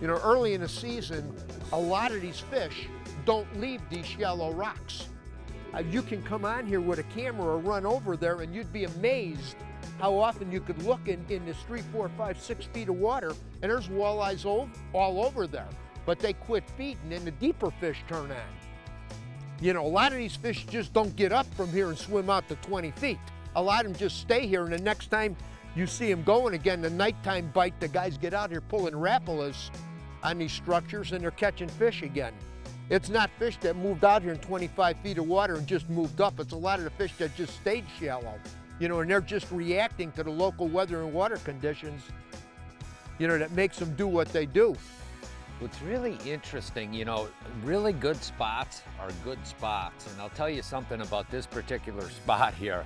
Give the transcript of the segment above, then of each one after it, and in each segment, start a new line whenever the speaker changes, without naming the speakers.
You know, early in the season, a lot of these fish don't leave these shallow rocks. You can come on here with a camera or run over there and you'd be amazed how often you could look in this 3, 4, 5, 6 feet of water and there's walleyes all over there. But they quit feeding and the deeper fish turn on. You know, a lot of these fish just don't get up from here and swim out to 20 feet. A lot of them just stay here, and the next time you see them going again, the nighttime bite, the guys get out here pulling rapalas on these structures and they're catching fish again. It's not fish that moved out here in 25 feet of water and just moved up. It's a lot of the fish that just stayed shallow, you know, and they're just reacting to the local weather and water conditions, you know, that makes them do what they do.
What's really interesting, you know, really good spots are good spots. And I'll tell you something about this particular spot here.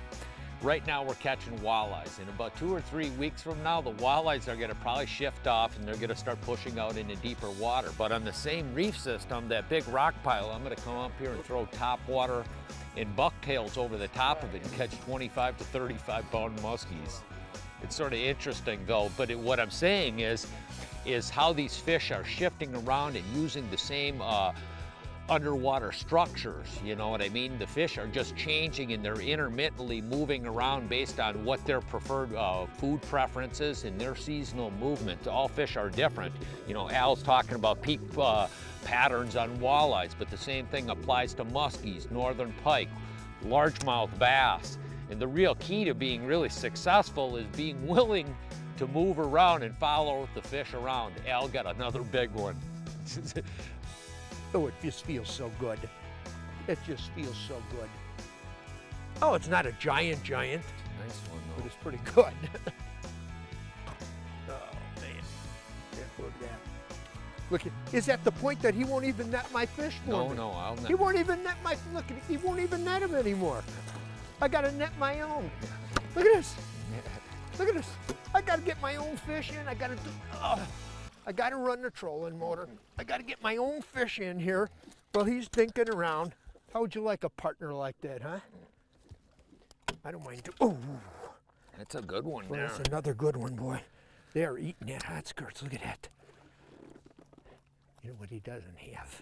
Right now we're catching walleyes. In about 2 or 3 weeks from now, the walleyes are gonna probably shift off and they're gonna start pushing out into deeper water. But on the same reef system, that big rock pile, I'm gonna come up here and throw top water and bucktails over the top of it and catch 25 to 35 pound muskies. It's sort of interesting though, but what I'm saying is how these fish are shifting around and using the same underwater structures, you know what I mean? The fish are just changing and they're intermittently moving around based on what their preferred food preferences and their seasonal movement. All fish are different. You know, Al's talking about peak patterns on walleyes, but the same thing applies to muskies, northern pike, largemouth bass. And the real key to being really successful is being willing to move around and follow the fish around. Al got another big one.
Oh, it just feels so good. It just feels so good. Oh, it's not a giant.
Nice one though.
But it's pretty good. Oh, man. Yeah, look at that. Look, is that the point that he won't even net my fish for me?
No, I'll net.
He won't even net my, look, he won't even net him anymore. I gotta net my own. Look at this. Look at this. I gotta get my own fish in. I gotta run the trolling motor. I gotta get my own fish in here while he's dinking around. How would you like a partner like that, huh? I don't mind. Oh,
that's a good one.
Well, that's another good one, boy. They're eating that hot skirts. Look at that. You know what he doesn't have?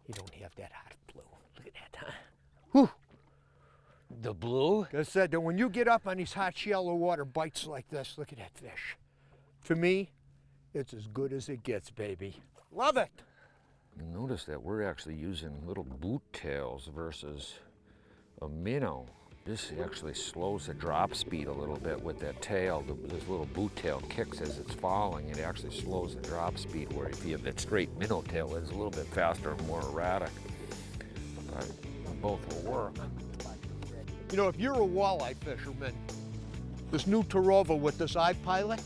He don't have that hot blue. Look at that, huh? Whew.
The blue?
I said that when you get up on these hot shallow water bites like this, look at that fish. To me, it's as good as it gets, baby. Love it.
You notice that we're actually using little boot tails versus a minnow. This actually slows the drop speed a little bit with that tail. This little boot tail kicks as it's falling. It actually slows the drop speed, where if you have that straight minnow tail, it's a little bit faster and more erratic. But both will work.
You know, if you're a walleye fisherman, this new Tarova with this iPilot,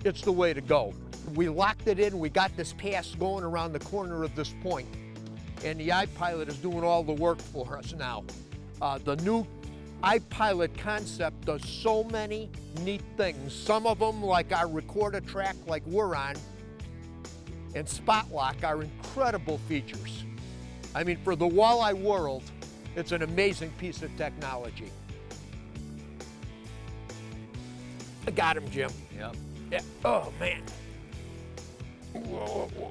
it's the way to go. We locked it in, we got this pass going around the corner of this point, and the iPilot is doing all the work for us now. The new iPilot concept does so many neat things. Some of them, like our recorder track like we're on, and Spot Lock, are incredible features. I mean, for the walleye world, it's an amazing piece of technology. I got him, Jim.
Yep.
Yeah. Oh, man. Whoa, whoa.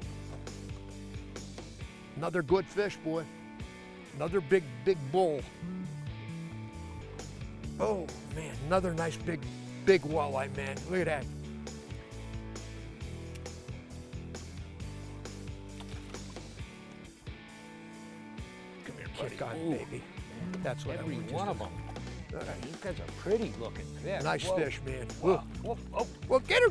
Another good fish, boy. Another big bull. Oh, man. Another nice big walleye, man. Look at that. Come here, kick on, baby. That's what
every
I want
one of them. These guys are pretty looking fish.
Nice
Whoa.
fish, man.
Whoa. Whoa. Oh.
Well, get her.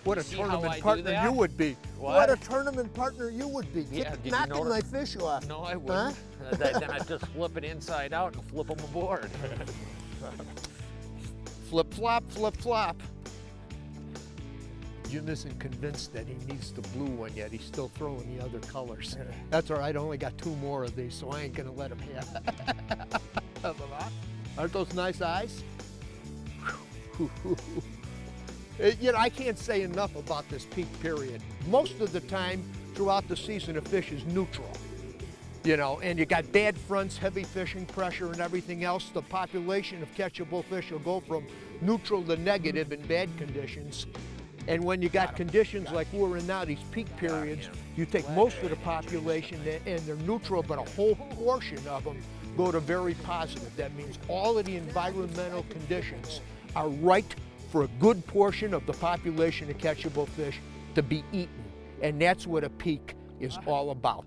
What a tournament partner you would be. What a tournament partner you would be.
Yeah,
knocking my fish off.
No, I wouldn't. Huh? Then I'd just flip it inside out and flip them aboard.
Flip, flop, flip, flop. Jim isn't convinced that he needs the blue one yet. He's still throwing the other colors. That's all right. I only got 2 more of these, so I ain't going to let him have. Aren't those nice eyes? You know, I can't say enough about this peak period. Most of the time throughout the season, a fish is neutral. You know, and you got bad fronts, heavy fishing pressure and everything else. The population of catchable fish will go from neutral to negative in bad conditions. And when you got conditions like we're in now, these peak periods, you take most of the population and they're neutral, but a whole portion of them go to very positive. That means all of the environmental conditions are right for a good portion of the population of catchable fish to be eaten. And that's what a peak is all about.